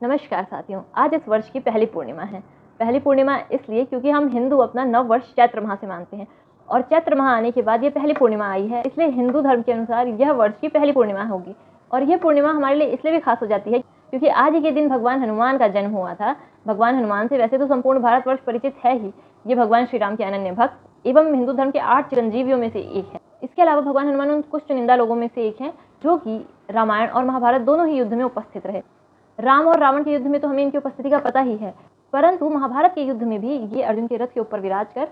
नमस्कार साथियों, आज इस वर्ष की पहली पूर्णिमा है। पहली पूर्णिमा इसलिए क्योंकि हम हिंदू अपना नव वर्ष चैत्र माह से मानते हैं और चैत्र माह आने के बाद ये पहली पूर्णिमा आई है, इसलिए हिंदू धर्म के अनुसार यह वर्ष की पहली पूर्णिमा होगी। और यह पूर्णिमा हमारे लिए इसलिए भी खास हो जाती है क्योंकि आज ही के दिन भगवान हनुमान का जन्म हुआ था। भगवान हनुमान से वैसे तो संपूर्ण भारतवर्ष परिचित है ही, ये भगवान श्री राम के अनन्य भक्त एवं हिंदू धर्म के 8 चिरंजीवियों में से एक है। इसके अलावा भगवान हनुमान उन कुछ चुनिंदा लोगों में से एक हैं जो कि रामायण और महाभारत दोनों ही युद्ध में उपस्थित रहे। राम और रावण के युद्ध में तो हमें इनकी उपस्थिति का पता ही है, परंतु महाभारत के युद्ध में भी ये अर्जुन के रथ के ऊपर विराज कर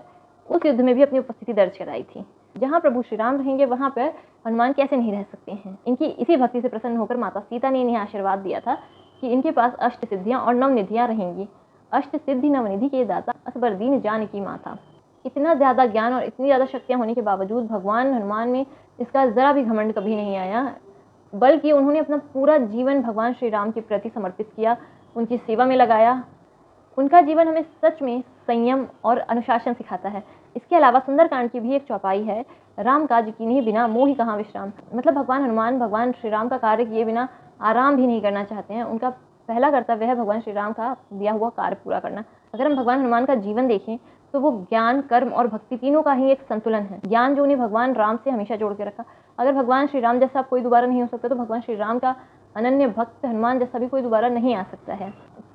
उस युद्ध में भी अपनी उपस्थिति दर्ज कराई थी। जहाँ प्रभु श्री राम रहेंगे वहाँ पर हनुमान कैसे नहीं रह सकते हैं। इनकी इसी भक्ति से प्रसन्न होकर माता सीता ने इन्हें आशीर्वाद दिया था कि इनके पास अष्ट सिद्धियाँ और नवनिधियाँ रहेंगी। अष्ट सिद्धि नवनिधि के दाता असबर दीन जानकी माता। इतना ज़्यादा ज्ञान और इतनी ज़्यादा शक्तियाँ होने के बावजूद भगवान हनुमान में इसका ज़रा भी घमंड कभी नहीं आया, बल्कि उन्होंने अपना पूरा जीवन भगवान श्री राम के प्रति समर्पित किया, उनकी सेवा में लगाया। उनका जीवन हमें सच में संयम और अनुशासन सिखाता है। इसके अलावा सुंदरकांड की भी एक चौपाई है, राम काज कीन्ही बिना मोहि कहाँ विश्राम। मतलब भगवान हनुमान भगवान श्री राम का कार्य किए बिना आराम भी नहीं करना चाहते हैं। उनका पहला कर्तव्य है भगवान श्री राम का दिया हुआ कार्य पूरा करना। अगर हम भगवान हनुमान का जीवन देखें तो वो ज्ञान, कर्म और भक्ति तीनों का ही एक संतुलन है। ज्ञान जो उन्हें भगवान राम से हमेशा जोड़ के रखा। अगर भगवान श्री राम जैसा कोई दोबारा नहीं हो सकता तो भगवान श्री राम का अनन्य भक्त हनुमान जैसा भी कोई दोबारा नहीं आ सकता है।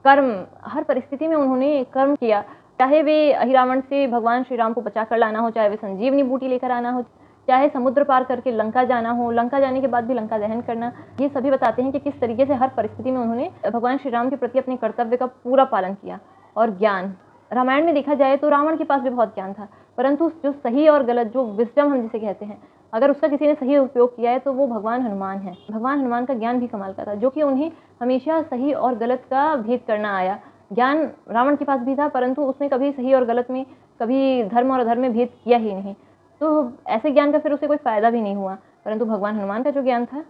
कर्म, हर परिस्थिति में उन्होंने कर्म किया, चाहे वे अहिरावण से भगवान श्री राम को बचा कर लाना हो, चाहे वे संजीवनी बूटी लेकर आना हो, चाहे समुद्र पार करके लंका जाना हो, लंका जाने के बाद भी लंका दहन करना। ये सभी बताते हैं कि किस तरीके से हर परिस्थिति में उन्होंने भगवान श्री राम के प्रति अपने कर्तव्य का पूरा पालन किया। और ज्ञान, रामायण में देखा जाए तो रावण के पास भी बहुत ज्ञान था, परंतु जो सही और गलत, जो विजडम हम जिसे कहते हैं, अगर उसका किसी ने सही उपयोग किया है तो वो भगवान हनुमान है। भगवान हनुमान का ज्ञान भी कमाल का था, जो कि उन्हें हमेशा सही और गलत का भेद करना आया। ज्ञान रावण के पास भी था, परंतु उसने कभी सही और गलत में, कभी धर्म और अधर्म में भेद किया ही नहीं। तो ऐसे ज्ञान का फिर उसे कोई फ़ायदा भी नहीं हुआ। परंतु भगवान हनुमान का जो ज्ञान था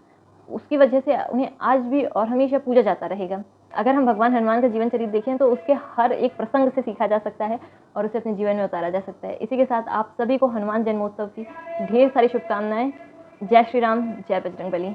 उसकी वजह से उन्हें आज भी और हमेशा पूजा जाता रहेगा। अगर हम भगवान हनुमान का जीवन चरित्र देखें तो उसके हर एक प्रसंग से सीखा जा सकता है और उसे अपने जीवन में उतारा जा सकता है। इसी के साथ आप सभी को हनुमान जन्मोत्सव की ढेर सारी शुभकामनाएं। जय श्री राम, जय बजरंगबली।